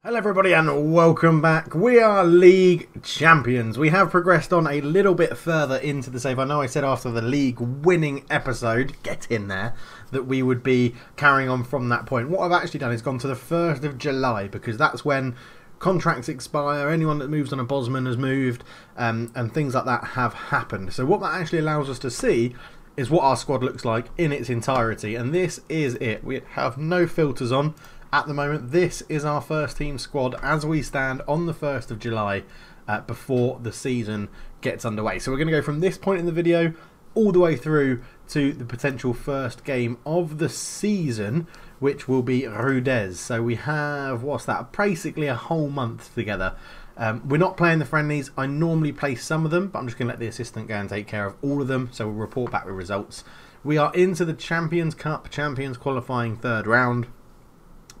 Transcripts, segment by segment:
Hello everybody and welcome back. We are league champions. We have progressed on a little bit further into the save. I know I said after the league winning episode, get in there, that we would be carrying on from that point. What I've actually done is gone to the 1st of July because that's when contracts expire, anyone that moves on a Bosman has moved, and things like that have happened. So what that actually allows us to see is what our squad looks like in its entirety, and this is it. We have no filters on. At the moment, this is our first team squad as we stand on the 1st of July before the season gets underway. So we're going to go from this point in the video all the way through to the potential first game of the season, which will be Rodez. So we have, what's that, basically a whole month together. We're not playing the friendlies. I normally play some of them, but I'm just going to let the assistant go and take care of all of them. So we'll report back with results. We are into the Champions Cup, Champions qualifying 3rd round.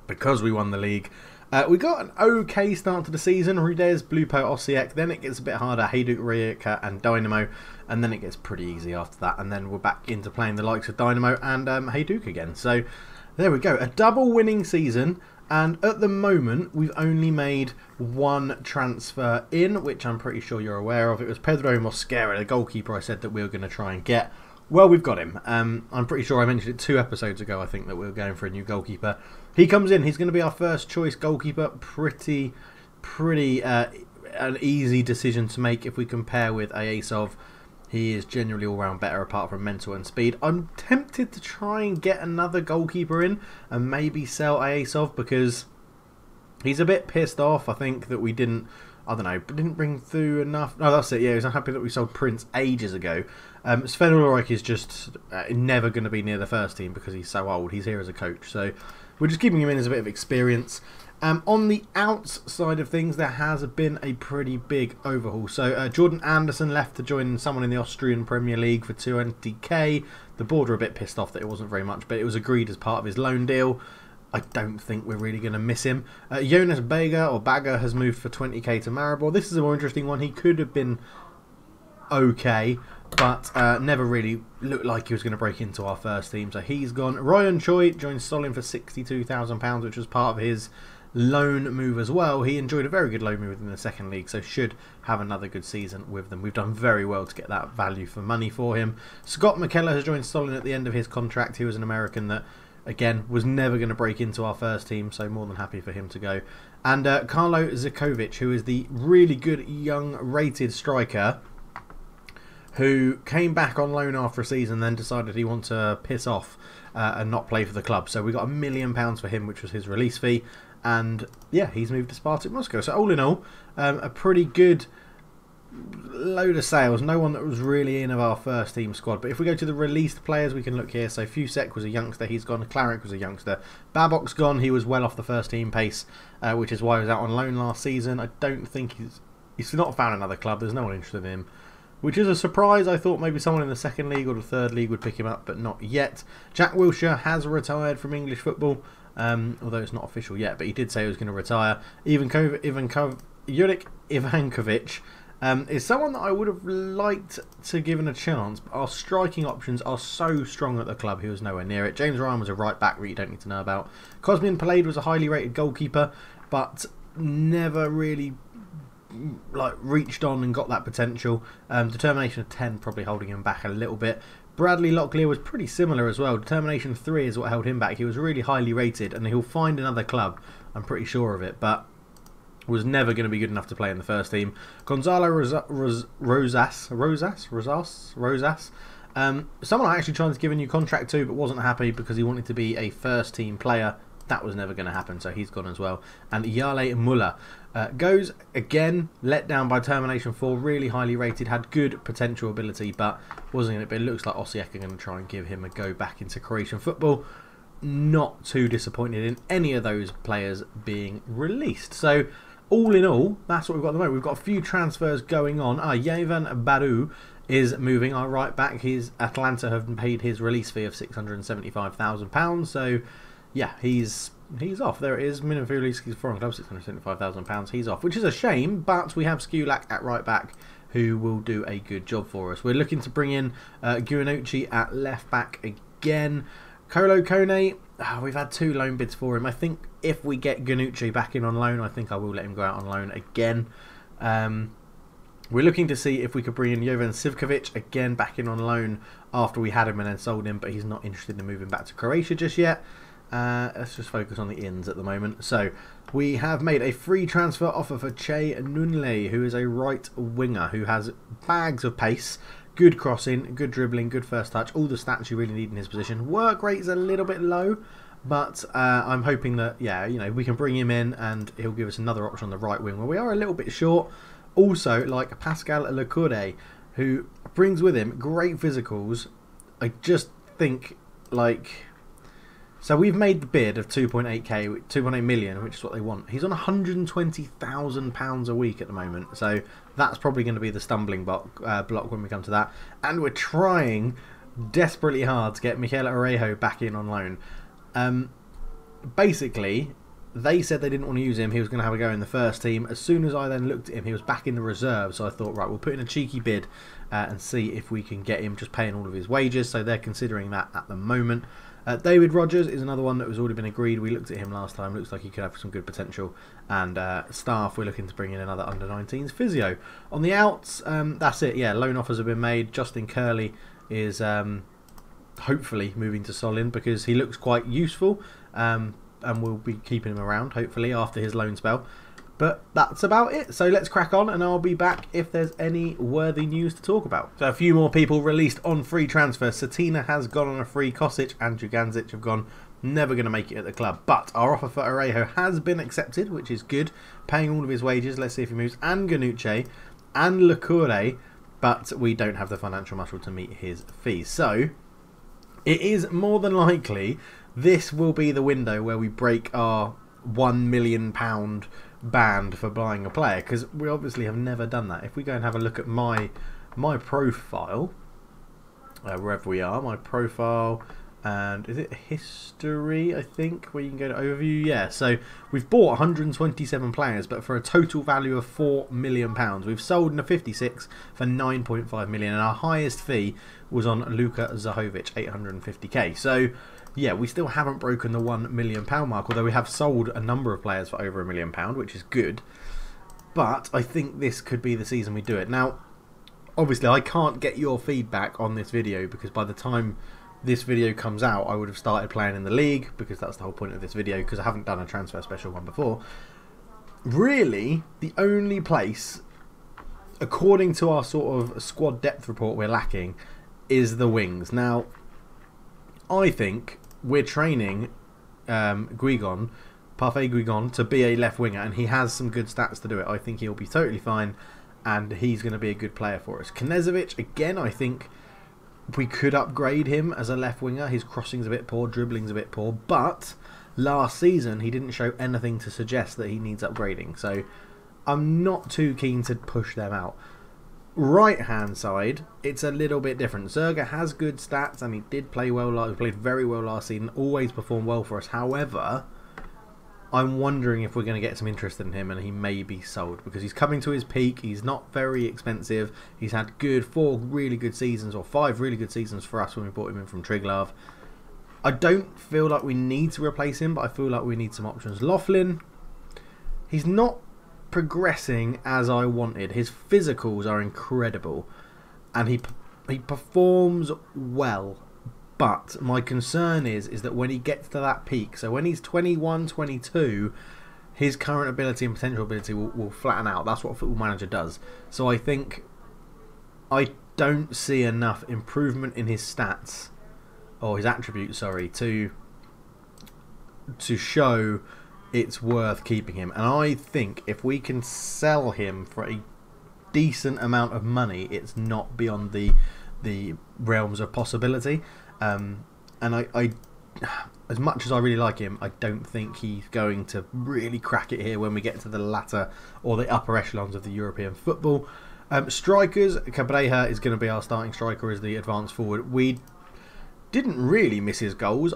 Because we won the league. We got an okay start to the season. Rudez, Blupo, Osijek. Then it gets a bit harder. Hajduk, Rijeka and Dynamo. And then it gets pretty easy after that. And then we're back into playing the likes of Dynamo and Hajduk again. So there we go. A double winning season. And at the moment, we've only made one transfer in, which I'm pretty sure you're aware of. It was Pedro Mosquera, the goalkeeper I said that we were going to try and get. Well, we've got him. I'm pretty sure I mentioned it 2 episodes ago, I think, that we were going for a new goalkeeper. He comes in. He's going to be our first choice goalkeeper. Pretty an easy decision to make if we compare with Ayasov. He is generally all-round better apart from mental and speed. I'm tempted to try and get another goalkeeper in and maybe sell Ayasov because he's a bit pissed off, I think, that we didn't... I don't know, didn't bring through enough. No, that's it. Yeah, he's unhappy that we sold Prince ages ago. Sven Ulreich is just never going to be near the first team because he's so old. He's here as a coach, so we're just keeping him in as a bit of experience. On the outside of things, there has been a pretty big overhaul. So Jordan Anderson left to join someone in the Austrian Premier League for 200k. The board are a bit pissed off that it wasn't very much, but it was agreed as part of his loan deal. I don't think we're really going to miss him. Jonas Bagger has moved for 20k to Maribor. This is a more interesting one. He could have been okay, but never really looked like he was going to break into our first team. So he's gone. Ryan Choi joined Solin for £62,000, which was part of his loan move as well. He enjoyed a very good loan move in the 2nd league, so should have another good season with them. We've done very well to get that value for money for him. Scott McKellar has joined Solin at the end of his contract. He was an American that, again, was never going to break into our first team, so more than happy for him to go. And Carlo Zikovic, who is the really good young rated striker who came back on loan after a season, then decided he wanted to piss off and not play for the club. So we got £1 million for him, which was his release fee. And yeah, he's moved to Spartak Moscow. So all in all, a pretty good load of sales. No one that was really in of our first team squad. But if we go to the released players, we can look here. So Fusek was a youngster, he's gone. Clarick was a youngster. Babok's gone, he was well off the first team pace, which is why he was out on loan last season. I don't think he's not found another club. There's no one interested in him, which is a surprise. I thought maybe someone in the 2nd league or the 3rd league would pick him up, but not yet. Jack Wilshere has retired from English football, although it's not official yet, but he did say he was going to retire. Jurek Ivankovic is someone that I would have liked to given a chance, but our striking options are so strong at the club, he was nowhere near it. James Ryan was a right back that you don't need to know about. Cosmin Palade was a highly rated goalkeeper, but never really reached on and got that potential. Determination of 10 probably holding him back a little bit. Bradley Locklear was pretty similar as well. Determination 3 is what held him back. He was really highly rated and he'll find another club, I'm pretty sure of it, but was never going to be good enough to play in the first team. Gonzalo Rosas, someone I actually tried to give a new contract to but wasn't happy because he wanted to be a first team player. That was never going to happen, so he's gone as well. And Yale Muller goes again, let down by Termination 4, really highly rated, had good potential ability, but wasn't going to. But it looks like Osijek are going to try and give him a go back into Croatian football. Not too disappointed in any of those players being released. So all in all, that's what we've got at the moment. We've got a few transfers going on. Yevan Baru is moving, our right back. His Atlanta have paid his release fee of £675,000, so yeah, he's off. There it is. Minimum fee release is foreign club, £675,000. He's off, which is a shame, but we have Skulak at right back who will do a good job for us. We're looking to bring in Guinucci at left back again. Kolo Kone we've had 2 loan bids for him. I think if we get Ganucci back in on loan, I think I will let him go out on loan again. We're looking to see if we could bring in Jovan Sivkovic again back in on loan after we had him and then sold him, but he's not interested in moving back to Croatia just yet. Let's just focus on the ins at the moment. So we have made a free transfer offer for Che Nunle, who is a right winger who has bags of pace, good crossing, good dribbling, good first touch, all the stats you really need in his position. Work rate is a little bit low, but I'm hoping that, yeah, you know, we can bring him in and he'll give us another option on the right wing where we are a little bit short. Also, like Pascal Lecure, who brings with him great physicals. I just think, like... So we've made the bid of 2.8k, 2.8 million, which is what they want. He's on £120,000 a week at the moment. So that's probably going to be the stumbling block when we come to that. And we're trying desperately hard to get Mikel Orejo back in on loan. Basically... They said they didn't want to use him. He was going to have a go in the first team. As soon as I then looked at him, he was back in the reserve. So I thought, right, we'll put in a cheeky bid and see if we can get him just paying all of his wages. So they're considering that at the moment. David Rogers is another one that has already been agreed. We looked at him last time. Looks like he could have some good potential. And staff, we're looking to bring in another under-19s physio. On the outs, that's it. Yeah, loan offers have been made. Justin Curley is hopefully moving to Solin because he looks quite useful. And we'll be keeping him around, hopefully, after his loan spell. But that's about it. So let's crack on, and I'll be back if there's any worthy news to talk about. So a few more people released on free transfer. Satina has gone on a free. Kosic and Juganzic have gone. Never going to make it at the club. But our offer for Orejo has been accepted, which is good. Paying all of his wages. Let's see if he moves. And Ganucci and Lecure. But we don't have the financial muscle to meet his fees. So it is more than likely... This will be the window where we break our £1 million band for buying a player, because we obviously have never done that. If we go and have a look at my profile, wherever we are, my profile, and is it history, I think, where you can go to overview? Yeah, so we've bought 127 players, but for a total value of £4 million. We've sold in a 56 for 9.5 million, and our highest fee was on Luka Zahovic, 850k. So yeah, we still haven't broken the £1 million mark, although we have sold a number of players for over £1 million, which is good. But I think this could be the season we do it. Now, obviously, I can't get your feedback on this video because by the time this video comes out, I would have started playing in the league, because that's the whole point of this video, because I haven't done a transfer special one before. Really, the only place, according to our sort of squad depth report, we're lacking is the wings. Now, I think we're training Parfait Guigon to be a left winger, and he has some good stats to do it. I think he'll be totally fine, and he's going to be a good player for us. Knezovic, again, I think we could upgrade him as a left winger. His crossing's a bit poor, dribbling's a bit poor, but last season he didn't show anything to suggest that he needs upgrading, so I'm not too keen to push them out. Right hand side, it's a little bit different. Zerga has good stats, and he did play well. He played very well last season, always performed well for us. However, I'm wondering if we're going to get some interest in him, and he may be sold because he's coming to his peak. He's not very expensive. He's had good 4 really good seasons, or 5 really good seasons for us when we bought him in from Triglav. I don't feel like we need to replace him, but I feel like we need some options. Laughlin, he's not progressing as I wanted. His physicals are incredible, and he performs well, but my concern is that when he gets to that peak, so when he's 21, 22, his current ability and potential ability will flatten out. That's what Football Manager does. So I think I don't see enough improvement in his stats, or his attributes, sorry, to show it's worth keeping him. And I think if we can sell him for a decent amount of money, it's not beyond the realms of possibility. And I as much as I really like him, I don't think he's going to really crack it here when we get to the latter or the upper echelons of the European football. Strikers, Cabreja is going to be our starting striker as the advanced forward. We didn't really miss his goals.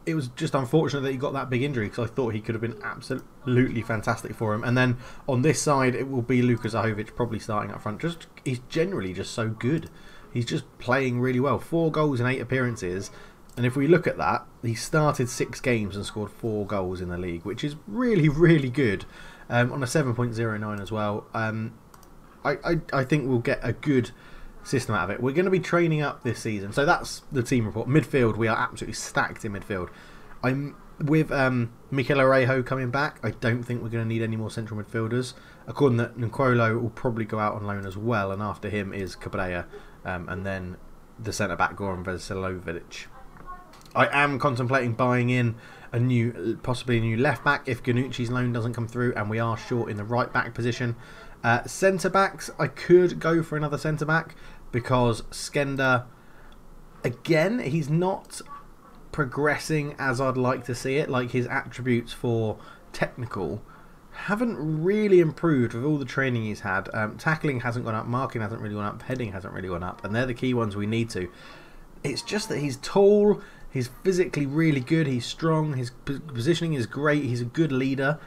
It was just unfortunate that he got that big injury, because I thought he could have been absolutely fantastic for him. And then on this side, it will be Luka Zahovic probably starting up front. He's generally just so good. He's just playing really well. 4 goals in 8 appearances. And if we look at that, he started 6 games and scored 4 goals in the league, which is really, really good. On a 7.09 as well. I think we'll get a good system out of it. We're going to be training up this season. So that's the team report. Midfield, we are absolutely stacked in midfield. I'm with Mikel Orejo coming back. I don't think we're going to need any more central midfielders. According to Nkwolo will probably go out on loan as well, and after him is Cabrera, and then the centre-back Goran Veselilovic. I am contemplating buying in possibly a new left-back if Ganucci's loan doesn't come through, and we are short in the right-back position. Centre-backs, I could go for another centre-back because Skender, again, he's not progressing as I'd like to see it. Like, his attributes for technical haven't really improved with all the training he's had. Tackling hasn't gone up, marking hasn't really gone up, heading hasn't really gone up, and they're the key ones we need to. It's just that he's tall, he's physically really good, he's strong, his positioning is great, he's a good leader.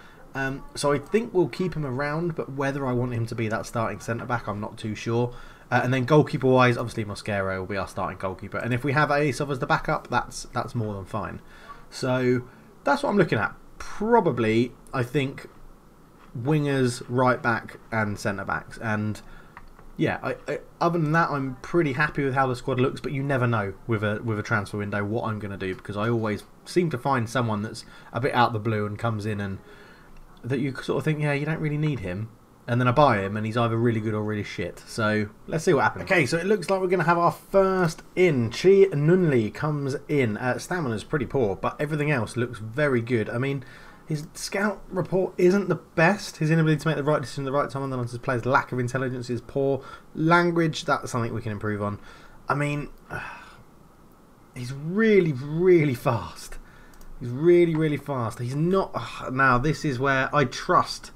So I think we'll keep him around, but whether I want him to be that starting centre-back, I'm not too sure. And then goalkeeper-wise, obviously Mosquera will be our starting goalkeeper. And if we have Aesov as the backup, that's more than fine. So that's what I'm looking at. Probably, I think, wingers, right-back and centre-backs. And yeah, other than that, I'm pretty happy with how the squad looks, but you never know with a transfer window what I'm going to do, because I always seem to find someone that's a bit out the blue and comes in and that you sort of think, yeah, you don't really need him. And then I buy him and he's either really good or really shit. So let's see what happens. Okay, so it looks like we're going to have our first in. Chi Nunli comes in. Stamina's pretty poor, but everything else looks very good. I mean, his scout report isn't the best. His inability to make the right decision at the right time on his players' lack of intelligence is poor. Language, that's something we can improve on. I mean, he's really, really fast. He's really, really fast. He's not... now, this is where I trust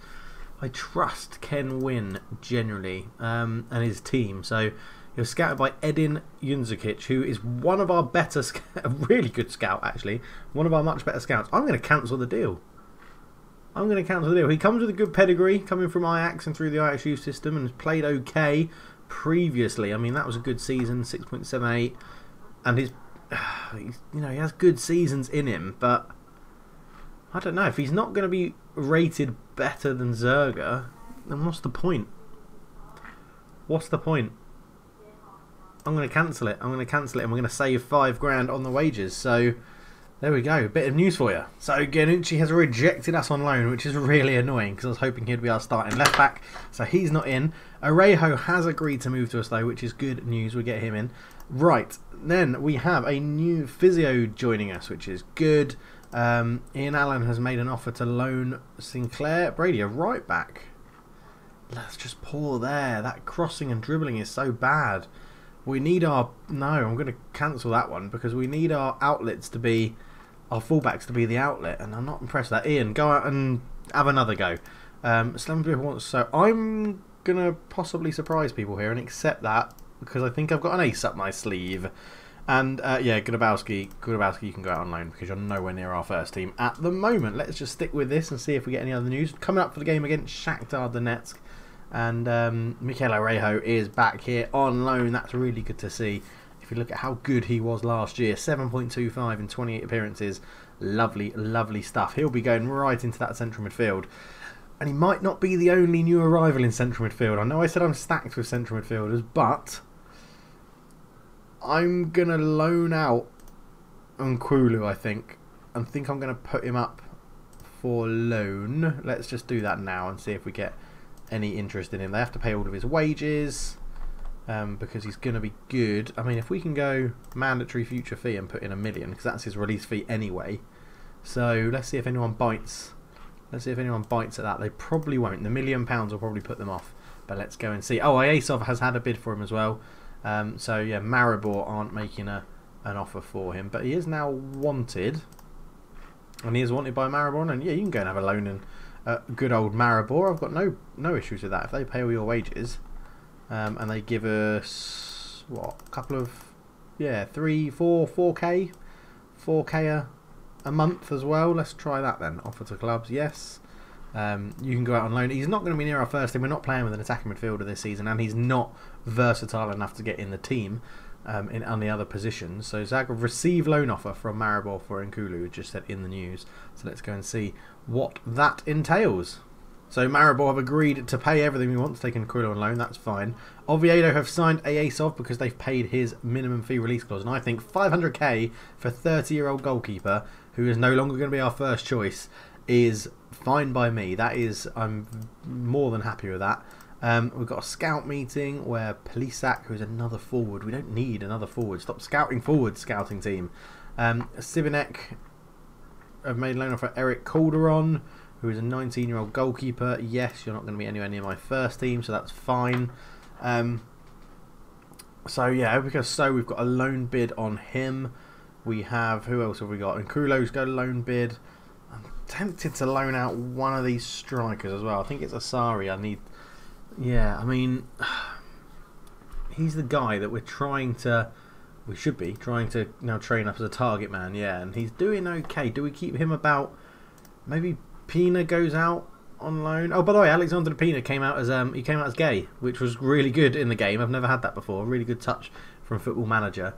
Ken Wynn generally, and his team. So he was scouted by Edin Junzikic, who is one of our better... a really good scout, actually. One of our much better scouts. I'm going to cancel the deal. He comes with a good pedigree, coming from Ajax and through the Ajax youth system, and has played okay previously. I mean, that was a good season, 6.78, and he has good seasons in him, but I don't know, if he's not going to be rated better than Zerga, then what's the point? I'm going to cancel it. And we're going to save £5,000 on the wages. So there we go, a bit of news for you. So Ganucci has rejected us on loan, which is really annoying because I was hoping he'd be our starting left back. So he's not in. Orejo has agreed to move to us though, which is good news. We get him in. Right, then we have a new physio joining us, which is good. Ian Allen has made an offer to loan Sinclair Brady, a right back. That's just poor there. That crossing and dribbling is so bad. We need our... no, I'm going to cancel that one because we need our outlets to be... our fullbacks to be the outlet, and I'm not impressed with that. Ian, go out and have another go. So I'm going to possibly surprise people here and accept that because I think I've got an ace up my sleeve. And yeah, Grabowski, you can go out on loan because you're nowhere near our first team at the moment. Let's just stick with this and see if we get any other news. Coming up for the game against Shakhtar Donetsk. And Mikel Orejo is back here on loan. That's really good to see. If you look at how good he was last year, 7.25 in 28 appearances. Lovely, lovely stuff. He'll be going right into that central midfield. And he might not be the only new arrival in central midfield. I know I said I'm stacked with central midfielders, but I'm going to loan out Nkwulu, I think. I think I'm going to put him up for loan. Let's just do that now and see if we get any interest in him. They have to pay all of his wages because he's going to be good. I mean, if we can go mandatory future fee and put in $1 million, because that's his release fee anyway. So let's see if anyone bites. Let's see if anyone bites at that. They probably won't. The £1 million will probably put them off. But let's go and see. Oh, Aesov has had a bid for him as well. So yeah, Maribor aren't making an offer for him, but he is now wanted, and he is wanted by Maribor. And yeah, you can go and have a loan in good old Maribor. I've got no issues with that if they pay all your wages, and they give us what, a couple of 4K a month as well. Let's try that then. Offer to clubs, yes. You can go out on loan. He's not going to be near our first team. We're not playing with an attacking midfielder this season, and he's not versatile enough to get in the team. on the other positions. So Zagreb receive loan offer from Maribor for Nkulu, just said in the news. So let's go and see what that entails. So Maribor have agreed to pay everything we want to take Nkulu on loan. That's fine. Oviedo have signed Ayasov because they've paid his minimum fee release clause. And I think 500k for 30-year-old goalkeeper, who is no longer going to be our first choice, is fine by me. I'm more than happy with that. We've got a scout meeting where Plisak, who's another forward, we don't need another forward. Stop scouting forward, scouting team. Sibinek have made loan offer Eric Calderon, who is a 19-year-old goalkeeper. Yes, you're not going to be anywhere near my first team, so that's fine. So yeah, because we've got a loan bid on him. We have, who else have we got? Nkulo's got a loan bid. I'm tempted to loan out one of these strikers as well. I think it's Asari. Yeah, I mean, he's the guy that we should be trying to now train up as a target man, yeah, and he's doing okay. Do we keep him about? Maybe Pina goes out on loan. Oh, by the way, Alexander Pina came out as gay, which was really good in the game. I've never had that before. Really good touch from Football Manager.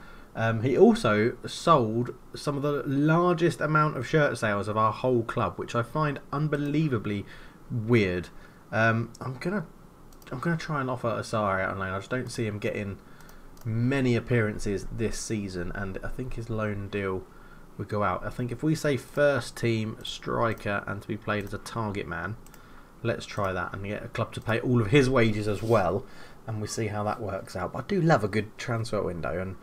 He also sold some of the largest amount of shirt sales of our whole club, which I find unbelievably weird. I'm gonna try and offer Asari out on loan. I just don't see him getting many appearances this season, and I think his loan deal would go out. I think if we say first team striker and to be played as a target man, let's try that and get a club to pay all of his wages as well, and we see how that works out. But I do love a good transfer window, and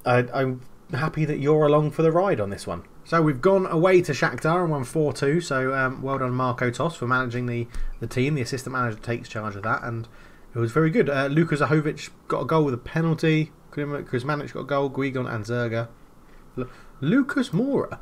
I'm happy that you're along for the ride on this one. So we've gone away to Shakhtar and won 4-2. So well done, Marko Tos, for managing the team. The assistant manager takes charge of that, and it was very good. Luka Zahovic got a goal with a penalty. Kuzmanic got a goal. Guigon and Zerga. Lucas Moura.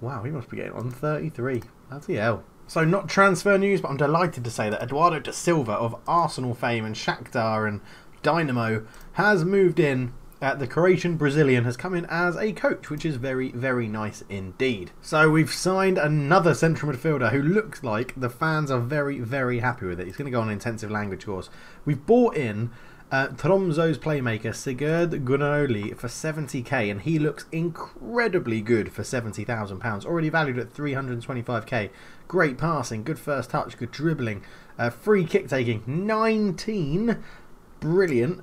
Wow, he must be getting on 33. Bloody hell. So not transfer news, but I'm delighted to say that Eduardo da Silva of Arsenal fame and Shakhtar and Dynamo has moved in. The Croatian Brazilian has come in as a coach, which is very, very nice indeed. So we've signed another central midfielder who looks like the fans are very, very happy with it. He's going to go on an intensive language course. We've bought in Tromso's playmaker Sigurd Gunoli for 70k, and he looks incredibly good for £70,000. Already valued at 325k. Great passing, good first touch, good dribbling, free kick taking, 19. Brilliant.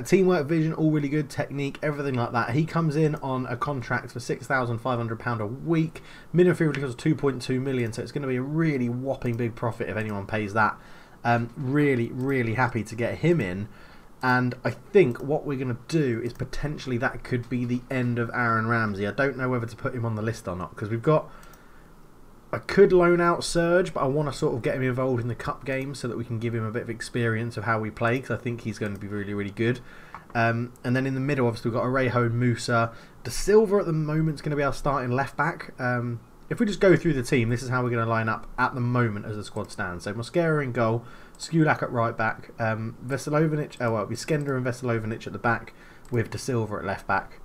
Teamwork, vision, all really good. Technique, everything like that. He comes in on a contract for £6,500 a week. Minimum fee costs 2.2 million, so it's going to be a really whopping big profit if anyone pays that. Really, really happy to get him in. And I think what we're going to do is potentially that could be the end of Aaron Ramsey. I don't know whether to put him on the list or not, because we've got... I could loan out Serge, but I want to sort of get him involved in the cup games so that we can give him a bit of experience of how we play, because I think he's going to be really, really good. And then in the middle, obviously, we've got Arejo and Musa. Da Silva at the moment is going to be our starting left-back. If we just go through the team, this is how we're going to line up at the moment as the squad stands. So Mosquera in goal, Skulak at right-back, Veselovanic, it'll be Skender and Veselovanic at the back, with Da Silva at left-back.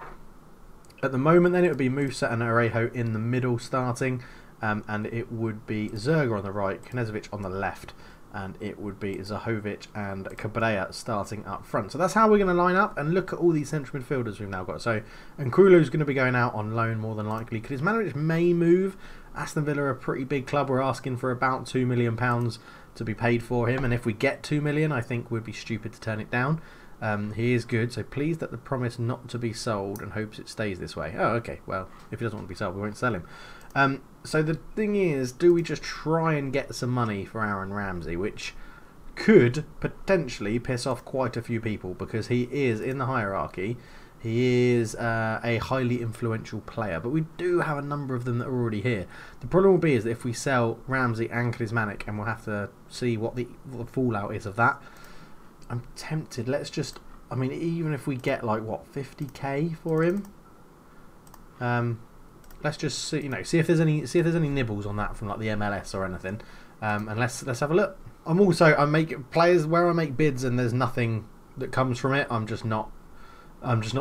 At the moment, then, it would be Musa and Arejo in the middle starting. And it would be Zerga on the right, Knezovic on the left, and it would be Zahovic and Cabrera starting up front. So that's how we're going to line up, and look at all these central midfielders we've now got. So Nkulu's going to be going out on loan more than likely. Kuzmanic may move. Aston Villa are a pretty big club. We're asking for about £2 million to be paid for him, and if we get £2 million, I think we'd be stupid to turn it down. He is good, so pleased that the promise not to be sold and hopes it stays this way. Oh, okay, well, if he doesn't want to be sold, we won't sell him. So the thing is, do we just try and get some money for Aaron Ramsey, which could potentially piss off quite a few people, because he is, in the hierarchy, he is a highly influential player, but we do have a number of them that are already here. The problem will be is that if we sell Ramsey and Klismanic, and we'll have to see what the fallout is of that. I'm tempted. Let's just, I mean, even if we get like what, 50k for him, let's just see, see if there's any nibbles on that from like the MLS or anything, and let's have a look. I make players where I make bids and there's nothing that comes from it. I'm just not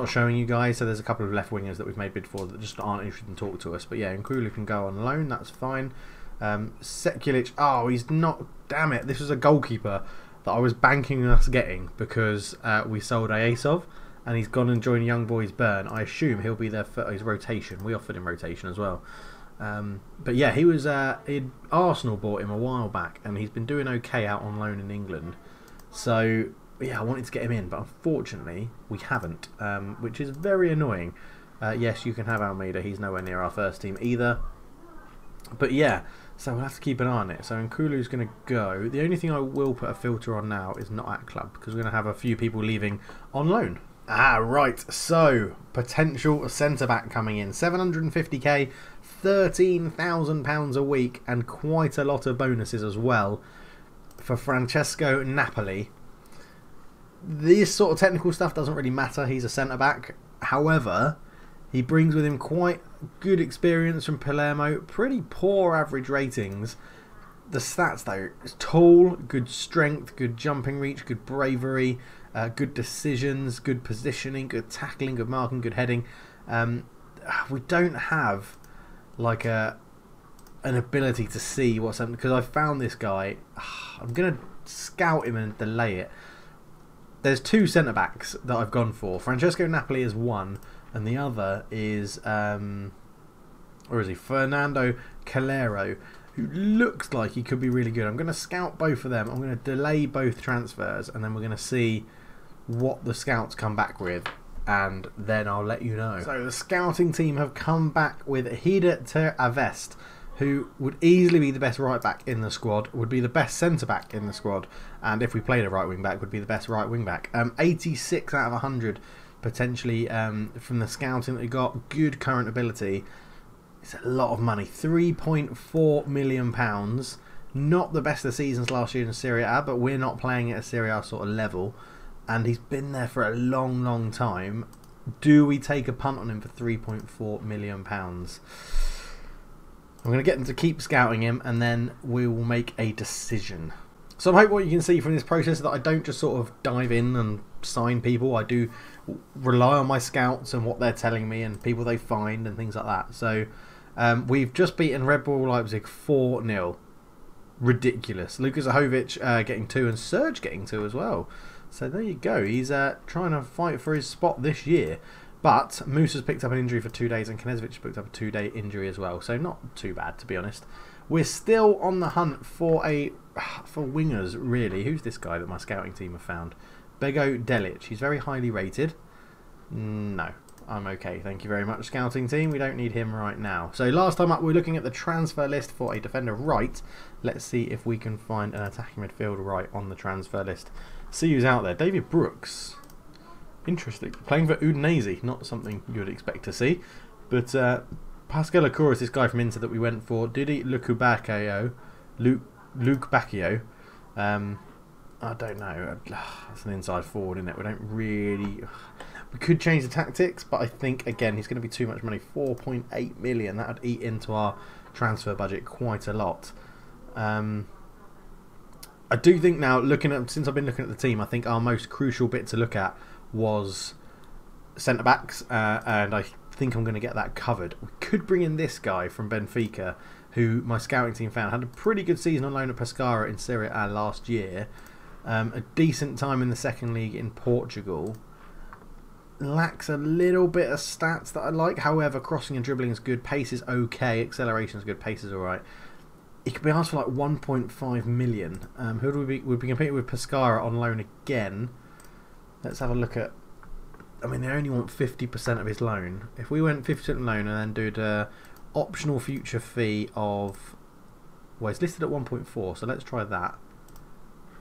showing you guys. So there's a couple of left wingers that we've made bid for that just aren't interested in talk to us. But yeah, Nkulu can go on loan. That's fine. Sekulic. Oh, he's not. Damn it! This was a goalkeeper that I was banking on us getting because we sold Ayasov, and he's gone and joined Young Boys Bern. I assume he'll be there for his rotation. We offered him rotation as well. But yeah, he was. Arsenal bought him a while back, and he's been doing okay out on loan in England. So yeah, I wanted to get him in, but unfortunately we haven't, which is very annoying. Yes, you can have Almeida. He's nowhere near our first team either. But yeah, so we'll have to keep an eye on it. So Nkulu's going to go. The only thing I will put a filter on now is not at club, because we're going to have a few people leaving on loan. Right. So potential centre-back coming in. 750k, £13,000 a week, and quite a lot of bonuses as well for Francesco Napoli. This sort of technical stuff doesn't really matter. He's a centre-back. However, he brings with him quite good experience from Palermo. Pretty poor average ratings. The stats though, is tall, good strength, good jumping reach, good bravery, good decisions, good positioning, good tackling, good marking, good heading. We don't have like an ability to see what's happening, because I found this guy. I'm going to scout him and delay it. There's two centre-backs that I've gone for. Francesco Napoli is one, and the other is, where is he? Fernando Calero, who looks like he could be really good. I'm going to scout both of them. I'm going to delay both transfers, and then we're going to see what the scouts come back with, and then I'll let you know. So the scouting team have come back with Hida Ter Avest, who would easily be the best right back in the squad, would be the best centre back in the squad, and if we played a right wing back, would be the best right wing back. 86 out of 100 potentially from the scouting that we got. Good current ability. It's a lot of money. £3.4 million. Not the best of seasons last year in Serie A, but we're not playing at a Serie A sort of level, and he's been there for a long time. Do we take a punt on him for £3.4 million? I'm going to get them to keep scouting him, and then we will make a decision. So I hope what you can see from this process is that I don't just sort of dive in and sign people. I do rely on my scouts and what they're telling me and people they find and things like that. So we've just beaten Red Bull Leipzig 4-0. Ridiculous. Luka Zahovic getting 2 and Serge getting 2 as well. So there you go. He's trying to fight for his spot this year. But Musa's picked up an injury for 2 days, and Knezovic picked up a 2-day injury as well. So not too bad, to be honest. We're still on the hunt for wingers, really. Who's this guy that my scouting team have found? Bego Delic. He's very highly rated. No, I'm okay. Thank you very much, scouting team. We don't need him right now. So last time up, we're looking at the transfer list for a defender right. Let's see if we can find an attacking midfield right on the transfer list. See who's out there. David Brooks. Interesting. Playing for Udinese, not something you would expect to see. But Pascal Akura is this guy from Inter that we went for. Didi Lukubakio. Luke Bacchio. I don't know. It's an inside forward, isn't it? We don't really... We could change the tactics, but I think, again, he's going to be too much money. 4.8 million. That would eat into our transfer budget quite a lot. I do think now, since I've been looking at the team, I think our most crucial bit to look at was centre-backs, and I think I'm going to get that covered. We could bring in this guy from Benfica, who my scouting team found had a pretty good season on loan at Pescara in Serie A last year. A decent time in the second league in Portugal. Lacks a little bit of stats that I like. However, crossing and dribbling is good. Pace is okay. Acceleration is good. Pace is alright. He could be asked for like 1.5 million. Who would we be? We'd be competing with Pescara on loan again. Let's have a look at... I mean, they only want 50% of his loan. If we went 50% loan and then do the optional future fee of... Well, it's listed at 1.4, so let's try that.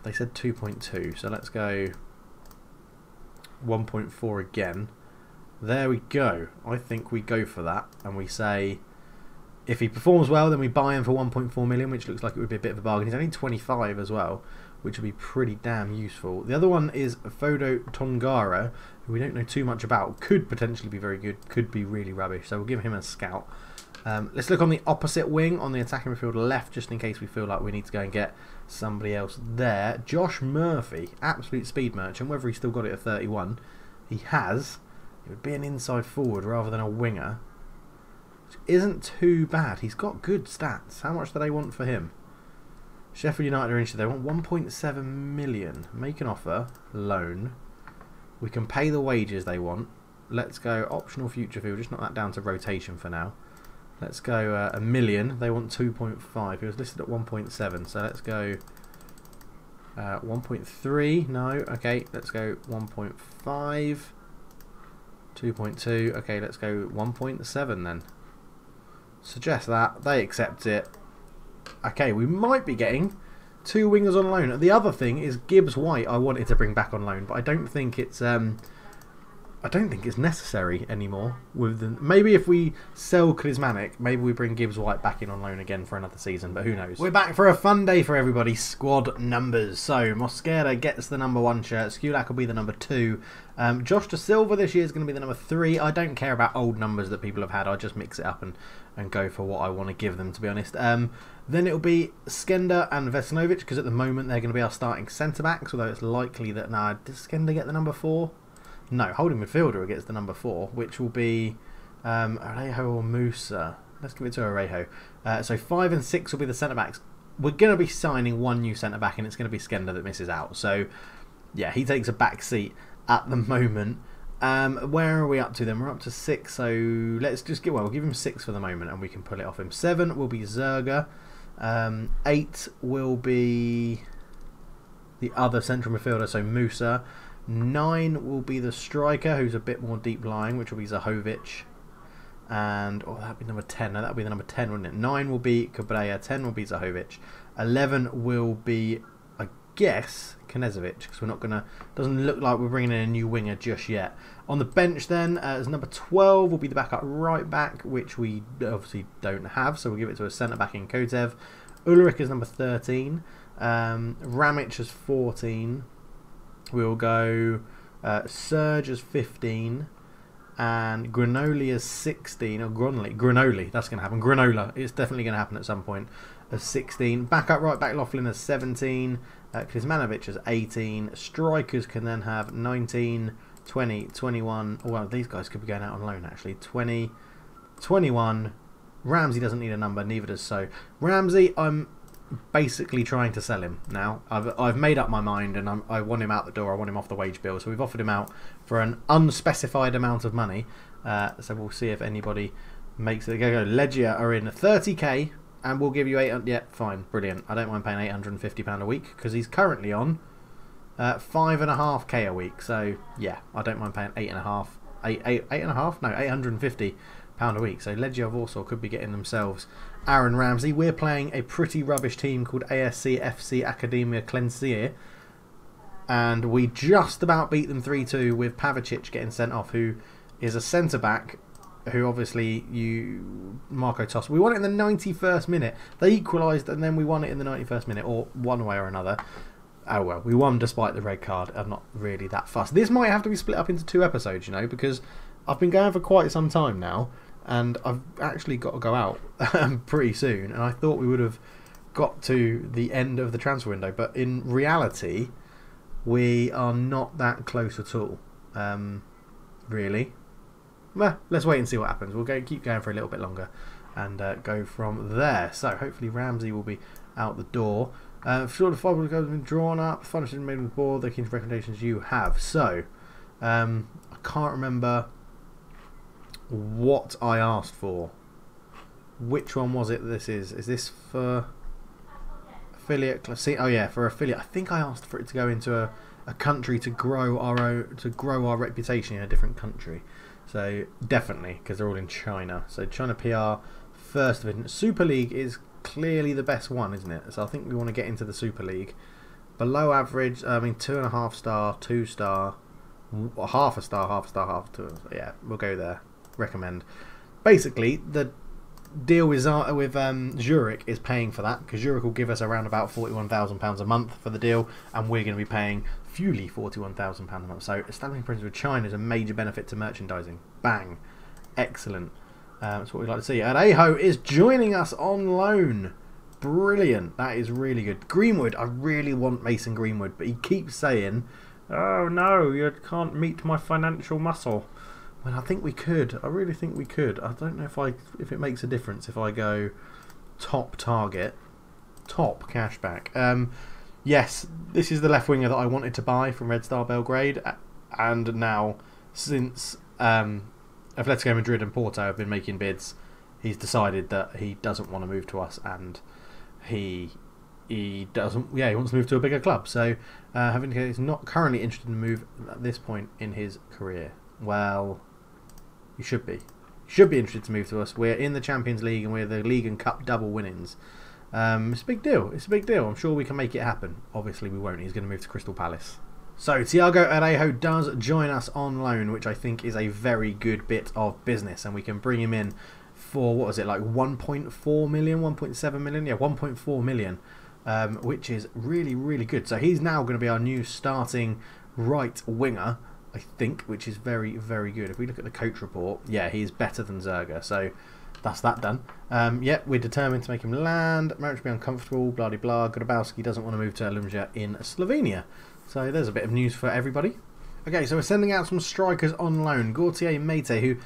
They said 2.2, so let's go 1.4 again. There we go. I think we go for that, and we say... If he performs well, then we buy him for 1.4 million, which looks like it would be a bit of a bargain. He's only 25 as well, which would be pretty damn useful. The other one is Fodo Tongara, who we don't know too much about. Could potentially be very good, could be really rubbish, so we'll give him a scout. Let's look on the opposite wing, on the attacking midfield left, just in case we feel like we need to go and get somebody else there. Josh Murphy, absolute speed merchant, whether he's still got it at 31. He has. It would be an inside forward rather than a winger. Which isn't too bad. He's got good stats. How much do they want for him? Sheffield United are interested. They want 1.7 million. Make an offer. Loan. We can pay the wages they want. Let's go optional future fee. We'll just knock that down to rotation for now. Let's go a million. They want 2.5. It was listed at 1.7. So let's go 1.3. No. Okay. Let's go 1.5. 2.2. Okay. Let's go 1.7 then. Suggest that. They accept it. Okay. We might be getting 2 wingers on loan. The other thing is Gibbs White I wanted to bring back on loan, but I don't think it's necessary anymore. Maybe if we sell Klismanic, maybe we bring Gibbs White back in on loan again for another season, but who knows. We're back for a fun day for everybody. Squad numbers. So Mosquera gets the number 1 shirt. Skulak will be the number 2. Josh De Silva this year is going to be the number 3. I don't care about old numbers that people have had. I just mix it up and go for what I want to give them, to be honest. Then it'll be Skender and Vesinovic, because at the moment they're going to be our starting centre-backs, although it's likely that... does Skender get the number 4? No, holding midfielder gets the number 4, which will be Arejo or Musa. Let's give it to Arejo. So 5 and 6 will be the centre-backs. We're going to be signing 1 new centre-back, and it's going to be Skender that misses out. So, yeah, he takes a back seat at the moment. Where are we up to then? We're up to 6, so let's just we'll give him 6 for the moment, and we can pull it off him. 7 will be Zerga. 8 will be the other central midfielder, so Musa. 9 will be the striker, who's a bit more deep lying, which will be Zahovic. And that'd be number 10. No, that'd be the number 10, wouldn't it? 9 will be Cabrera. 10 will be Zahovic. 11 will be, I guess, Knezovic, because we're not gonna. Doesn't look like we're bringing in a new winger just yet. On the bench then, as number 12 will be the backup right back, which we obviously don't have, so we'll give it to a centre back in Kotev. Ulrich is number 13. Ramic is 14. We'll go Serge as 15. And Granoli as 16. Or Granoli, that's going to happen. Granola, it's definitely going to happen at some point. As 16. Backup right back Laughlin as 17. Klismanovic as 18. Strikers can then have 19, 20, 21. Oh, well, these guys could be going out on loan actually. 20, 21. Ramsey doesn't need a number, neither does So. Ramsey, I'm basically trying to sell him now. I've made up my mind, and I want him out the door. I want him off the wage bill, so we've offered him out for an unspecified amount of money. So we'll see if anybody makes it. Go. Legia are in 30k, and we'll give you 800. Yeah, fine, brilliant. I don't mind paying £850 a week, because he's currently on 5.5k a week. So yeah, I don't mind paying 8.5. No, £850 a week. So Legia of Warsaw could be getting themselves Aaron Ramsey. We're playing a pretty rubbish team called ASC FC Academia Clencier, and we just about beat them 3-2 with Pavicic getting sent off, who is a centre back who obviously Marco Toss. We won it in the 91st minute. They equalised, and then we won it in the 91st minute, or one way or another. Oh well, we won despite the red card. I'm not really that fussed. This might have to be split up into 2 episodes, you know, because I've been going for quite some time now, and I've actually got to go out pretty soon, and I thought we would have got to the end of the transfer window, but in reality we are not that close at all, really. Well, let's wait and see what happens. We'll keep going for a little bit longer and go from there. So hopefully Ramsey will be out the door. Sure, the 5 goals have been drawn up, fun has been made on the board, the key recommendations you have. So I can't remember what I asked for. Which one was it this is? Is this for affiliate? See, oh yeah, for affiliate. I think I asked for it to go into a country to grow our reputation in a different country. So definitely, because they're all in China. So China PR, first division. Super League is clearly the best one, isn't it? So I think we want to get into the Super League. Below average, I mean 2.5 star, 2 star, half a star, half a star, half a 2. Yeah, we'll go there. Recommend. Basically, the deal with Zurich is paying for that, because Zurich will give us around about £41,000 a month for the deal, and we're going to be paying Fully £41,000 a month. So establishing presence with China is a major benefit to merchandising. Bang. Excellent. That's what we'd like to see. And Aho is joining us on loan. Brilliant. That is really good. Greenwood. I really want Mason Greenwood, but he keeps saying, oh no, you can't meet my financial muscle. Well, I think we could. I really think we could. I don't know if it makes a difference if I go top target, top cashback. Yes, this is the left winger that I wanted to buy from Red Star Belgrade. and now since Atletico Madrid and Porto have been making bids, he's decided that he doesn't want to move to us, and he doesn't. Yeah, he wants to move to a bigger club. So having he's not currently interested in a move at this point in his career. Well, he should be. He should be interested to move to us. We're in the Champions League and we're the League and Cup double winnings. It's a big deal. It's a big deal. I'm sure we can make it happen. Obviously, we won't. He's going to move to Crystal Palace. So, Thiago Arejo does join us on loan, which I think is a very good bit of business. And we can bring him in for, what was it, like 1.4 million, 1.7 million? Yeah, 1.4 million, which is really, really good. So, he's now going to be our new starting right winger, I think, which is very, very good. If we look at the coach report, yeah, he's better than Zerga. So, that's that done. Yep, we're determined to make him land. Marriage be uncomfortable, blah, blah, blah. Godabowski doesn't want to move to Alumja in Slovenia. So there's a bit of news for everybody. Okay, so we're sending out some strikers on loan. Gautier Mete, who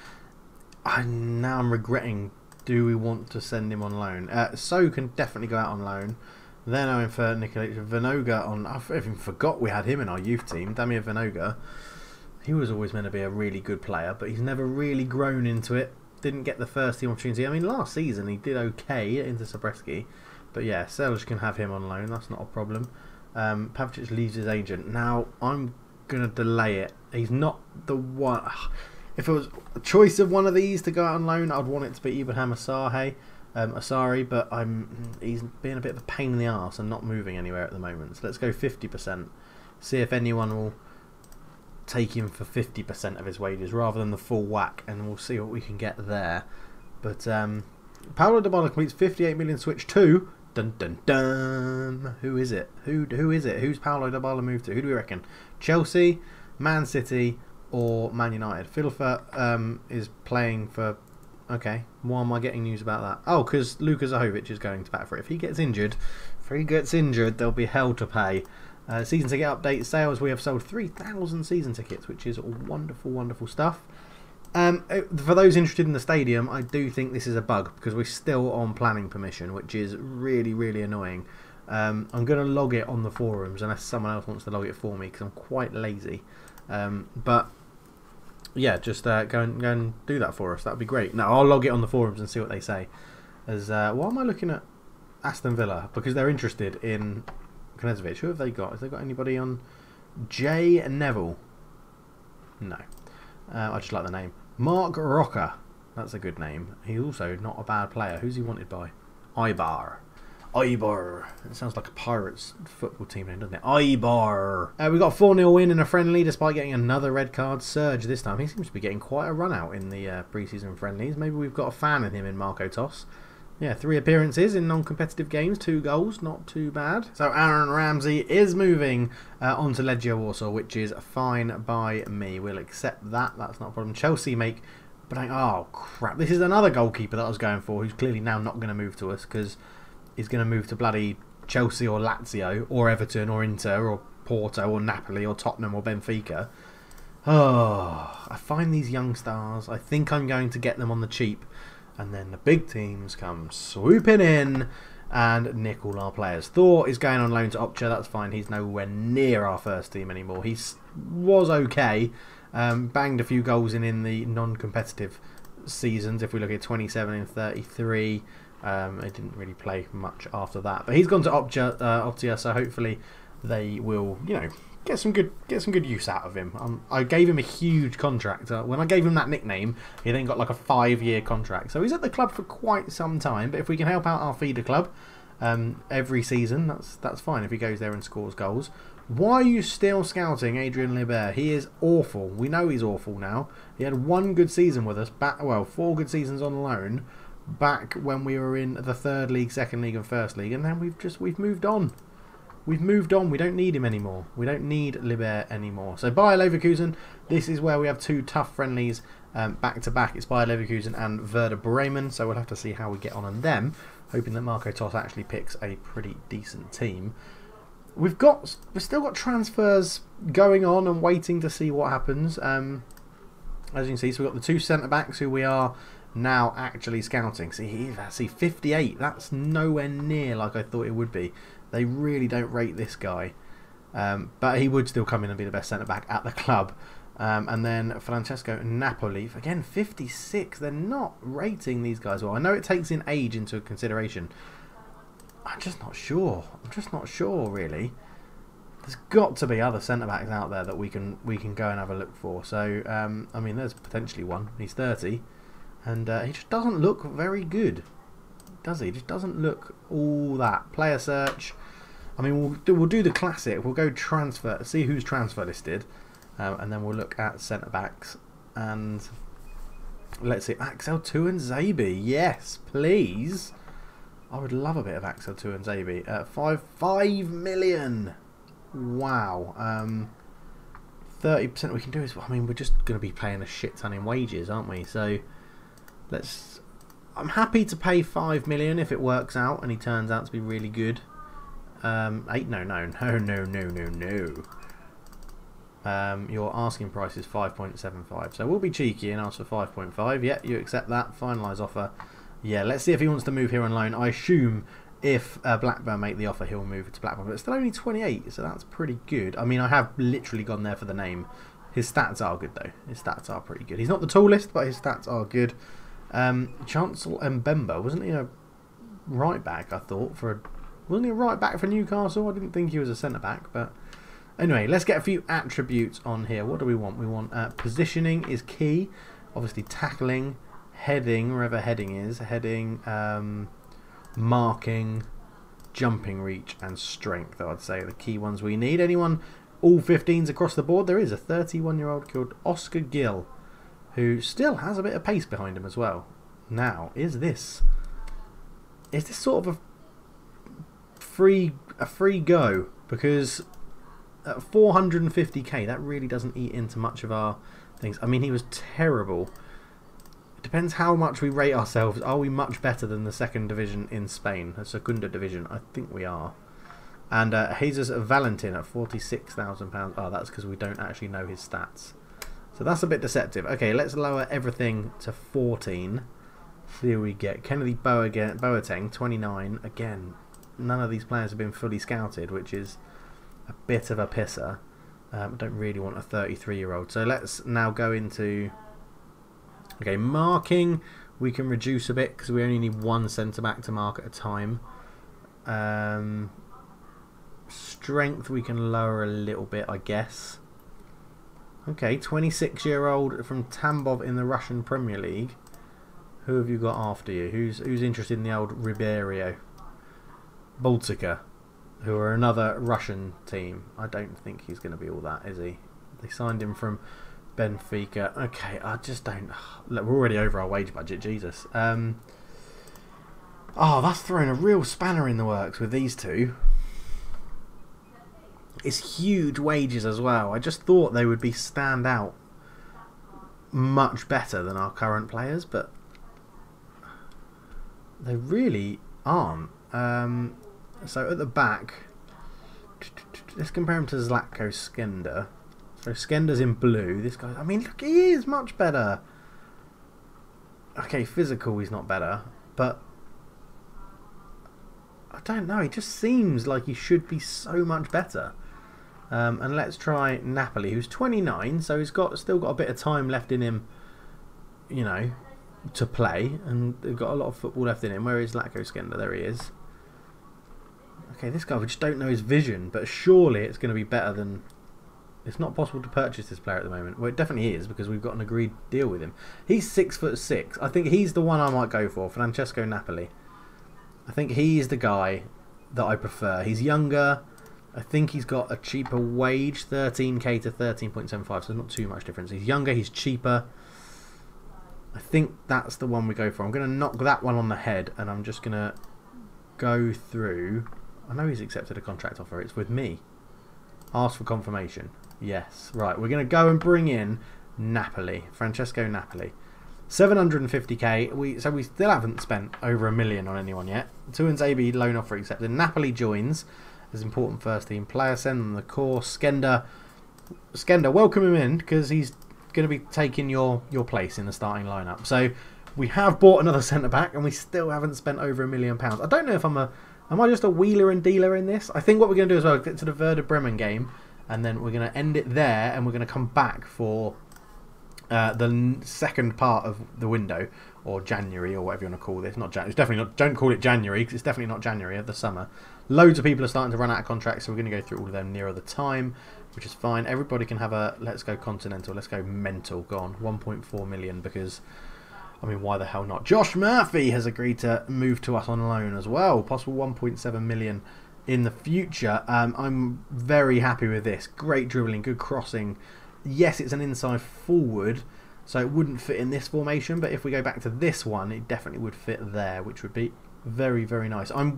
now I'm regretting. Do we want to send him on loan? So can definitely go out on loan. Then I'm in for Nikolai Vinoga on. I even forgot we had him in our youth team. Damir Vinoga. He was always meant to be a really good player, but he's never really grown into it. Didn't get the first team opportunity. I mean, last season he did okay into Sabreski. But yeah, Selj can have him on loan. That's not a problem. Pavicic leaves his agent. Now, I'm going to delay it. He's not the one. If it was a choice of one of these to go out on loan, I'd want it to be Ibrahim Asari, but he's being a bit of a pain in the arse and not moving anywhere at the moment. So let's go 50%. See if anyone will take him for 50% of his wages rather than the full whack, and we'll see what we can get there. But Paulo Dybala completes 58 million switch to... Dun dun dun. Who is it? Who is it? Who's Paulo Dybala moved to? Who do we reckon? Chelsea, Man City, or Man United? Filfa is playing for. Okay, why am I getting news about that? Oh, because Luka Zahovic is going to bat for it. If he gets injured, there'll be hell to pay. Season ticket update sales. We have sold 3,000 season tickets, which is wonderful, wonderful stuff. For those interested in the stadium, I do think this is a bug because we're still on planning permission, which is really, really annoying. I'm going to log it on the forums unless someone else wants to log it for me because I'm quite lazy. But yeah, just go and do that for us. That would be great. No, I'll log it on the forums and see what they say. As why am I looking at Aston Villa? Because they're interested in Knezovic. Who have they got? Have they got anybody on? Jay Neville? No. I just like the name. Mark Rocker. That's a good name. He's also not a bad player. Who's he wanted by? Ibar. It sounds like a Pirates football team name, doesn't it? Ibar. We got a 4-0 win in a friendly despite getting another red card. Serge this time. He seems to be getting quite a run out in the pre-season friendlies. Maybe we've got a fan in him in Marco Toss. Yeah, 3 appearances in non-competitive games, 2 goals, not too bad. So Aaron Ramsey is moving on to Legia Warsaw, which is fine by me. We'll accept that. That's not a problem. Chelsea make... Oh, crap. This is another goalkeeper that I was going for, who's clearly now not going to move to us, because he's going to move to bloody Chelsea or Lazio, or Everton, or Inter, or Porto, or Napoli, or Tottenham, or Benfica. Oh, I find these young stars. I think I'm going to get them on the cheap. And then the big teams come swooping in and nick all our players. Thor is going on loan to Opcha. That's fine. He's nowhere near our first team anymore. He was okay. Banged a few goals in the non-competitive seasons. If we look at 27 and 33, he didn't really play much after that. But he's gone to Optia, so hopefully they will, get some good use out of him. I gave him a huge contract. When I gave him that nickname, he then got like a 5-year contract. So he's at the club for quite some time. But if we can help out our feeder club every season, that's fine. If he goes there and scores goals. Why are you still scouting Adrian Libert? He is awful. We know he's awful now. He had 1 good season with us. 4 good seasons on loan back when we were in the 3rd league, 2nd league, and 1st league, and then we've moved on. We've moved on. We don't need him anymore. We don't need Libert anymore. So Bayer Leverkusen, this is where we have 2 tough friendlies back to back. It's Bayer Leverkusen and Werder Bremen. So we'll have to see how we get on them. Hoping that Marco Toss actually picks a pretty decent team. We've still got transfers going on and waiting to see what happens. As you can see, so we've got the 2 centre backs who we are now actually scouting. See 58. That's nowhere near like I thought it would be. They really don't rate this guy. But he would still come in and be the best centre-back at the club. And then Francesco Napoli, again, 56. They're not rating these guys well. I know it takes in age into consideration. I'm just not sure. I'm just not sure, really. There's got to be other centre-backs out there that we can go and have a look for. So, I mean, there's potentially one. He's 30. And he just doesn't look very good, does he? Just doesn't look all that. Player search. I mean, we'll do the classic. We'll go transfer, see who's transfer listed. And then we'll look at centre-backs. And let's see. Axel Tuanzebe. Yes, please. I would love a bit of Axel Tuanzebe. 5 million. Wow. 30% we can do is, I mean, we're just going to be paying a shit ton in wages, aren't we? So I'm happy to pay 5 million if it works out and he turns out to be really good. No. Your asking price is 5.75, so we'll be cheeky and ask for 5.5. Yeah, you accept that. Finalise offer. Yeah, let's see if he wants to move here on loan. I assume if Blackburn make the offer, he'll move to Blackburn, but it's still only 28, so that's pretty good. I mean, I have literally gone there for the name. His stats are good, though. His stats are pretty good. He's not the tallest, but his stats are good. Chancel Mbemba, wasn't he a right back, I thought, wasn't he a right back for Newcastle? I didn't think he was a centre back, but anyway, let's get a few attributes on here. What do we want? We want positioning is key, obviously tackling, heading, wherever heading is, marking, jumping reach, and strength. I'd say are the key ones we need. Anyone, all 15s across the board. There is a 31-year-old called Oscar Gill, who still has a bit of pace behind him as well. Now, is this sort of a free go? Because at 450k, that really doesn't eat into much of our things. I mean, he was terrible. It depends how much we rate ourselves. Are we much better than the second division in Spain? The Segunda division? I think we are. And Jesus Valentin at £46,000. Oh, that's because we don't actually know his stats. So that's a bit deceptive. Okay, let's lower everything to 14. See who we get. Kennedy Boateng, 29. Again, none of these players have been fully scouted, which is a bit of a pisser. I don't really want a 33-year-old. So let's now go into... Okay, marking we can reduce a bit because we only need one centre-back to mark at a time. Strength we can lower a little bit, I guess. Okay, 26-year-old from Tambov in the Russian Premier League. Who have you got after you? Who's interested in the old Ribeiro? Baltica, who are another Russian team. I don't think he's going to be all that, is he? They signed him from Benfica. Okay, I just don't... Look, we're already over our wage budget, Jesus. Oh, that's throwing a real spanner in the works with these two. It's huge wages as well. I just thought they would be stand out much better than our current players, but they really aren't. So at the back, let's compare him to Zlatko Skender. So Skender's in blue. This guy, I mean, look, he is much better. Okay, physical, he's not better, but I don't know. He just seems like he should be so much better. And let's try Napoli, who's 29, so he's still got a bit of time left in him, you know, to play, and they've got a lot of football left in him. Where is Zlatko Skender? There he is. Okay, this guy, we just don't know his vision, but surely it's going to be better than... It's not possible to purchase this player at the moment. Well, it definitely is, because we've got an agreed deal with him. He's 6'6". I think he's the one I might go for, Francesco Napoli. I think he's the guy that I prefer. He's younger. I think he's got a cheaper wage, 13k to 13.75, so not too much difference. He's younger, he's cheaper. I think that's the one we go for. I'm going to knock that one on the head, and I'm just going to go through... I know he's accepted a contract offer. It's with me. Ask for confirmation. Yes. Right, we're going to go and bring in Napoli. Francesco Napoli. 750k. So we still haven't spent over $1 million on anyone yet. Tuanzebe loan offer accepted. Napoli joins as important first team player. Send them the course. Skender, welcome him in, because he's going to be taking your place in the starting lineup. So we have bought another centre back, and we still haven't spent over £1 million. I don't know if I'm a Am I just a wheeler and dealer in this? I think what we're going to do as well is get to the Werder Bremen game, and then we're going to end it there, and we're going to come back for the second part of the window, or January, or whatever you want to call this. Not January. It's definitely not. Don't call it January, because it's definitely not January of the summer. Loads of people are starting to run out of contracts, so we're going to go through all of them nearer the time, which is fine. Everybody can have a let's go continental, let's go mental. Go on, 1.4 million, because I mean, why the hell not? Josh Murphy has agreed to move to us on loan as well. Possible 1.7 million in the future. I'm very happy with this. Great dribbling, good crossing. Yes, it's an inside forward, so it wouldn't fit in this formation, but if we go back to this one, it definitely would fit there, which would be very, very nice. I'm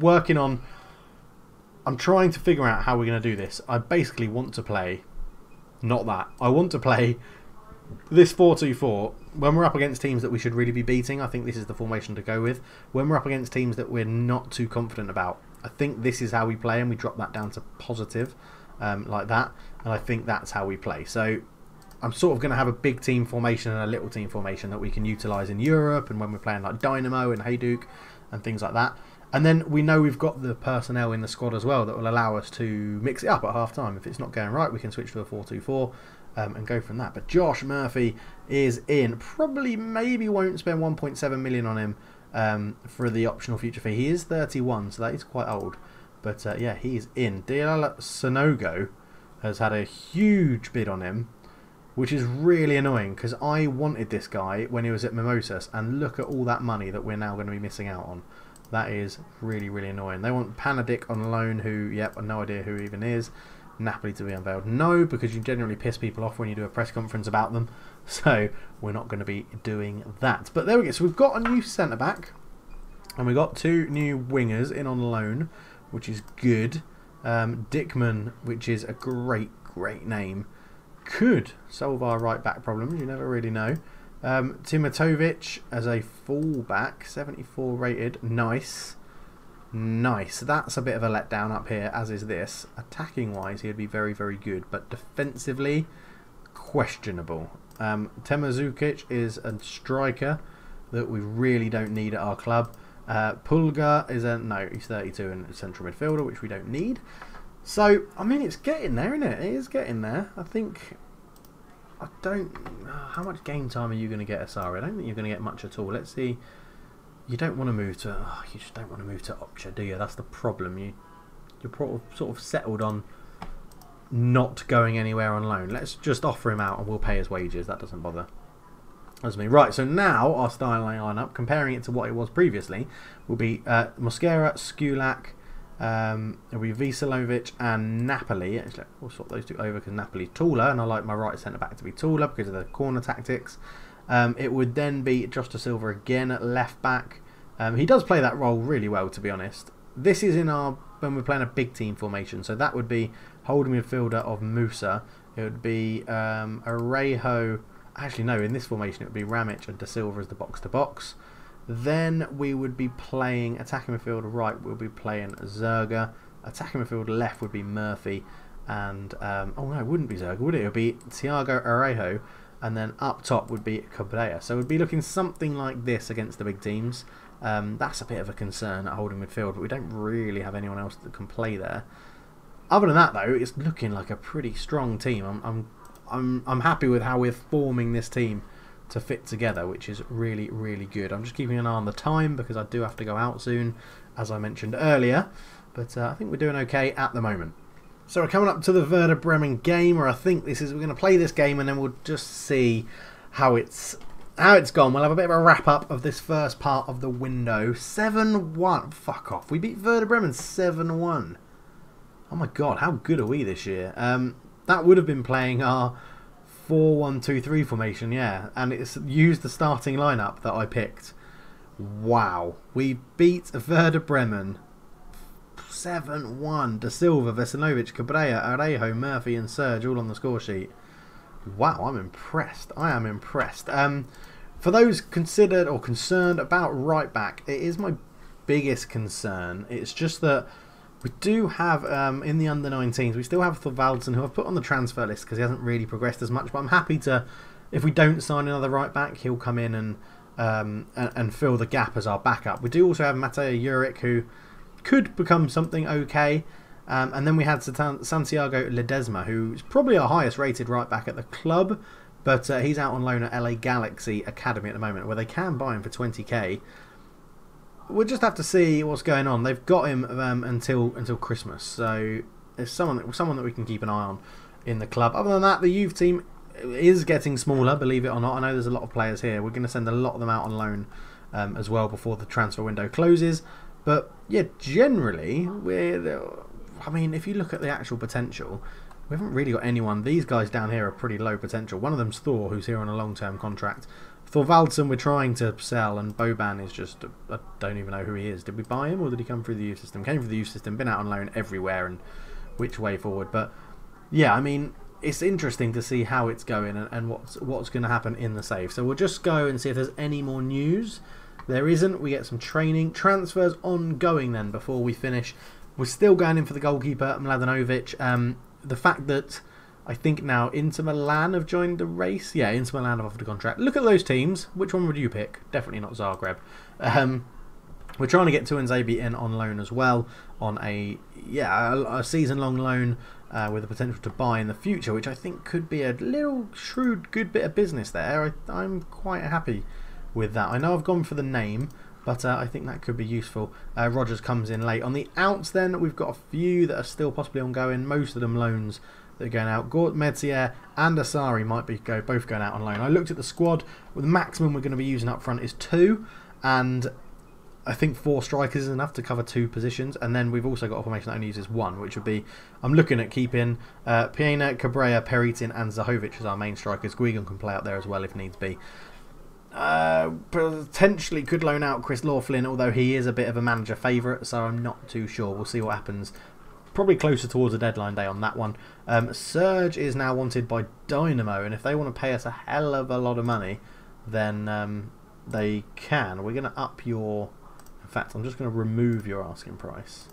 trying to figure out how we're going to do this. I basically want to play, not that. I want to play this 4-2-4, when we're up against teams that we should really be beating, I think this is the formation to go with. When we're up against teams that we're not too confident about, I think this is how we play, and we drop that down to positive, like that. And I think that's how we play. So I'm sort of going to have a big team formation and a little team formation that we can utilise in Europe, and when we're playing like Dynamo and Hajduk and things like that. And then we know we've got the personnel in the squad as well that will allow us to mix it up at half time. If it's not going right, we can switch to a 4-2-4. And go from that. But Josh Murphy is in. Probably maybe won't spend 1.7 million on him for the optional future fee. He is 31, so that is quite old. But yeah, he's in. Diala Sonogo has had a huge bid on him, which is really annoying because I wanted this guy when he was at Mimosas, and look at all that money that we're now going to be missing out on. That is really, really annoying. They want Panadic on loan, who, yep, I've no idea who even is. Napoli to be unveiled. No, because you generally piss people off when you do a press conference about them. So we're not going to be doing that. But there we go. So we've got a new centre-back. And we've got two new wingers in on loan, which is good. Dickman, which is a great, great name, could solve our right-back problems. You never really know. Timatovic as a full-back, 74 rated. Nice. Nice. That's a bit of a letdown up here, as is this. Attacking wise, he'd be very, very good, but defensively, questionable. Temazukic is a striker that we really don't need at our club. Pulgar is a no, he's 32 and a central midfielder, which we don't need. So, I mean, it's getting there, isn't it? It is getting there. I think. I don't. How much game time are you going to get, Asari? I don't think you're going to get much at all. Let's see. You don't want to move to. Oh, you just don't want to move to Opcha, do you? That's the problem. You're sort of settled on not going anywhere on loan. Let's just offer him out and we'll pay his wages. That doesn't bother me. Right. So now our starting lineup, comparing it to what it was previously, will be Mosquera, Skulak, it'll be Vesalovic and Napoli. Actually, we'll swap those two over because Napoli's taller, and I like my right centre back to be taller because of the corner tactics. It would then be Josh Da Silva again at left back. He does play that role really well, to be honest. This is in our when we're playing a big team formation, so that would be holding midfielder of Musa. It would be Arejo. Actually, no, in this formation it would be Ramic and Da Silva as the box-to-box. Then we would be playing attacking midfield right. We'll be playing Zerga. Attacking midfield left would be Murphy, and oh no, it wouldn't be Zerga, would it? It would be Thiago Arejo. And then up top would be Cabrera. So we'd be looking something like this against the big teams. That's a bit of a concern at holding midfield, but we don't really have anyone else that can play there. Other than that, though, it's looking like a pretty strong team. I'm happy with how we're forming this team to fit together, which is really, really good. I'm just keeping an eye on the time because I do have to go out soon, as I mentioned earlier. But I think we're doing okay at the moment. So we're coming up to the Werder Bremen game, or I think this is, we're going to play this game and then we'll just see how it's gone. We'll have a bit of a wrap up of this first part of the window. 7-1. Fuck off. We beat Werder Bremen 7-1. Oh my god, how good are we this year? That would have been playing our 4-1-2-3 formation, yeah, and it's used the starting lineup that I picked. Wow. We beat Werder Bremen 7-1. Da Silva, Vesanovic, Cabrera, Arejo, Murphy and Serge all on the score sheet. Wow, I'm impressed. I am impressed. For those considered or concerned about right back, it is my biggest concern. It's just that we do have, in the under-19s, we still have Thorvaldsen, who I've put on the transfer list because he hasn't really progressed as much, but I'm happy to, if we don't sign another right back, he'll come in and fill the gap as our backup. We do also have Mateo Juric, who could become something okay. And then we had Santiago Ledesma, who's probably our highest rated right back at the club, but he's out on loan at LA Galaxy Academy at the moment, where they can buy him for 20k. We'll just have to see what's going on. They've got him until Christmas, so it's someone that we can keep an eye on in the club. Other than that, the youth team is getting smaller, believe it or not. I know there's a lot of players here. We're going to send a lot of them out on loan as well before the transfer window closes. But yeah, generally, I mean, if you look at the actual potential, we haven't really got anyone. These guys down here are pretty low potential. One of them's Thor, who's here on a long-term contract. Thorvaldsen we're trying to sell, and Boban is just, I don't even know who he is. Did we buy him, or did he come through the youth system? Came through the youth system, been out on loan everywhere, and which way forward. But yeah, I mean, it's interesting to see how it's going and what's going to happen in the save. So we'll just go and see if there's any more news. There isn't. We get some training. Transfers ongoing then before we finish. We're still going in for the goalkeeper, Mladenovic. The fact that I think now Inter Milan have joined the race. Yeah, Inter Milan have offered a contract. Look at those teams. Which one would you pick? Definitely not Zagreb. We're trying to get Tuanzebe in on loan as well, on a season-long loan with the potential to buy in the future, which I think could be a little shrewd, good bit of business there. I'm quite happy with that. I know I've gone for the name, but I think that could be useful. Rogers comes in late. On the outs then, we've got a few that are still possibly ongoing, most of them loans that are going out. Gort Medzier and Asari might be both going out on loan. I looked at the squad. The maximum we're going to be using up front is 2, and I think 4 strikers is enough to cover 2 positions. And then we've also got a formation that only uses 1, which would be, I'm looking at keeping Piena, Cabrera, Peritin and Zahovic as our main strikers. Guigon can play out there as well if needs be. Potentially could loan out Chris Laughlin, although he is a bit of a manager favourite, so I'm not too sure. We'll see what happens. Probably closer towards the deadline day on that one. Serge is now wanted by Dynamo, and if they want to pay us a hell of a lot of money, then they can. We're going to up your... In fact, I'm just going to remove your asking price,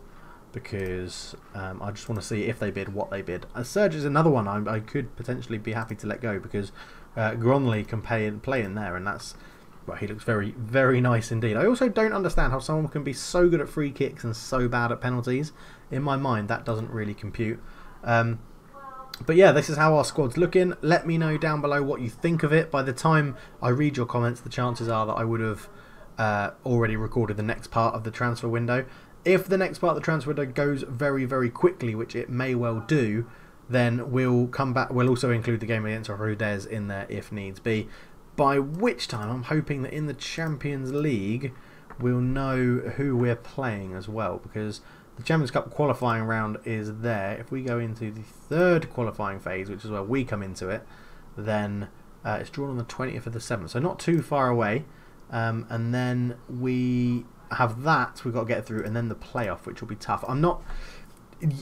because I just want to see if they bid, what they bid. Serge is another one I could potentially be happy to let go, because Gronley can play in there, and that's... Well, he looks very, very nice indeed. I also don't understand how someone can be so good at free kicks and so bad at penalties. In my mind, that doesn't really compute. But yeah, this is how our squad's looking. Let me know down below what you think of it. By the time I read your comments, the chances are that I would have already recorded the next part of the transfer window. If the next part of the transfer window goes very, very quickly, which it may well do, then we'll come back. We'll also include the game against Rodez in there if needs be. By which time I'm hoping that in the Champions League we'll know who we're playing as well, because the Champions Cup qualifying round is there. If we go into the 3rd qualifying phase, which is where we come into it, then it's drawn on the 20th of the 7th, so not too far away. And then we have that we've got to get through, and then the playoff, which will be tough.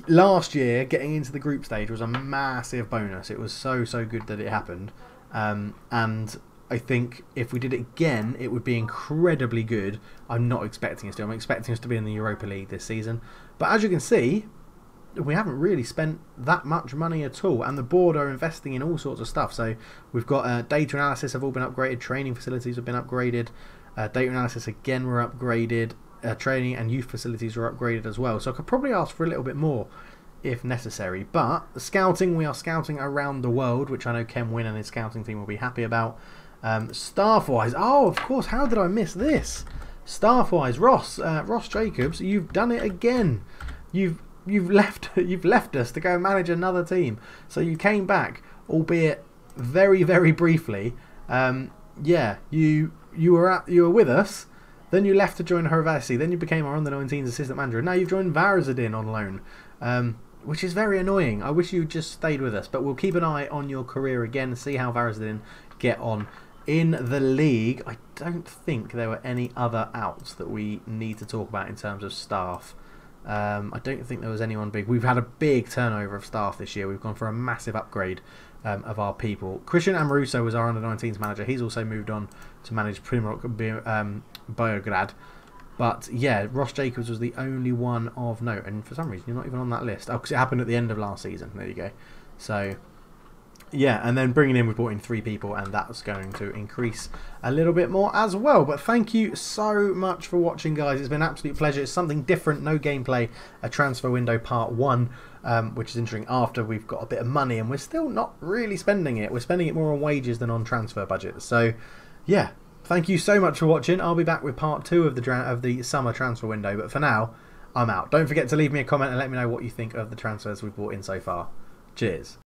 Last year, getting into the group stage was a massive bonus. It was so good that it happened, and I think if we did it again, it would be incredibly good. I'm not expecting us to. I'm expecting us to be in the Europa League this season. But as you can see, we haven't really spent that much money at all. And the board are investing in all sorts of stuff. So we've got data analysis have all been upgraded. Training facilities have been upgraded. Data analysis again were upgraded. Training and youth facilities were upgraded as well. So I could probably ask for a little bit more if necessary. But the scouting, we are scouting around the world, which I know Ken Wynn and his scouting team will be happy about. Staff-wise, oh, of course, how did I miss this? Staff-wise, Ross Jacobs, you've done it again. You've left us to go manage another team. So you came back, albeit very, very briefly. Yeah, you were with us. Then you left to join Hrvatski. Then you became our under-19s assistant manager. And now you've joined Varazdin on loan, which is very annoying. I wish you just stayed with us. But we'll keep an eye on your career again, see how Varazdin get on in the league. I don't think there were any other outs that we need to talk about in terms of staff. I don't think there was anyone big. We've had a big turnover of staff this year. We've gone for a massive upgrade of our people. Christian Amoruso was our under-19s manager. He's also moved on to manage Primoc Beograd. But yeah, Ross Jacobs was the only one of note. And for some reason, you're not even on that list. Oh, because it happened at the end of last season. There you go. So Yeah, and then bringing in, we brought in 3 people, and that's going to increase a little bit more as well. But thank you so much for watching, guys. It's been an absolute pleasure. It's something different, no gameplay, a transfer window part 1, which is interesting after we've got a bit of money, and we're still not really spending it. We're spending it more on wages than on transfer budgets. So, yeah, thank you so much for watching. I'll be back with part 2 of the summer transfer window, but for now, I'm out. Don't forget to leave me a comment and let me know what you think of the transfers we've brought in so far. Cheers.